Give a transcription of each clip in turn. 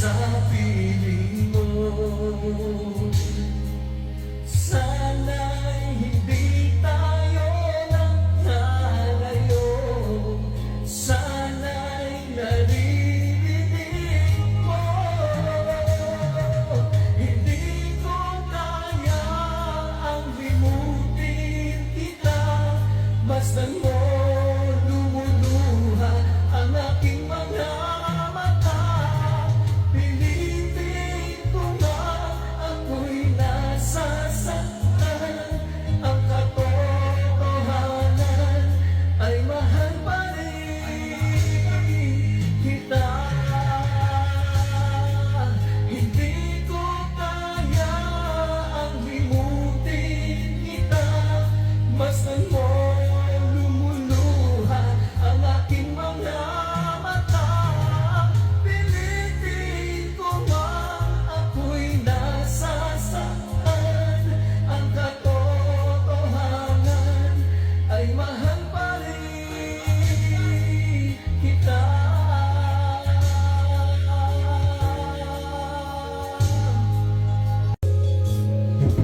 sa piling mo. Sana'y hindi tayo naglalayo, sana'y naririnig mo. Hindi ko kaya ang limutin kita, basta mo lumuluha ang aking mga mata. Pilitin ko na ako'y nasasaktan, ang katotohanan ay mahal pa rin kita. Hindi ko kaya ang limutin kita, basta mo lumuluha ang aking mga mata. Pilitin ko nga ako'y nasasaktan, ang katotohanan ay mahal pa rin kita.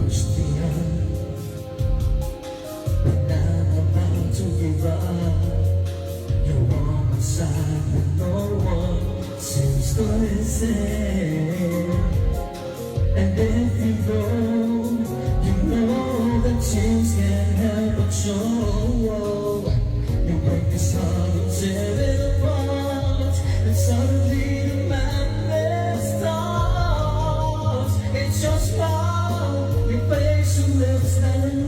Gustihan, but I'm about to give up. You're on my side, but no one seems to listen. And if you know that things can't help but show. You break this heart and tear it apart, and suddenly the madness starts. It's just how we face who lives and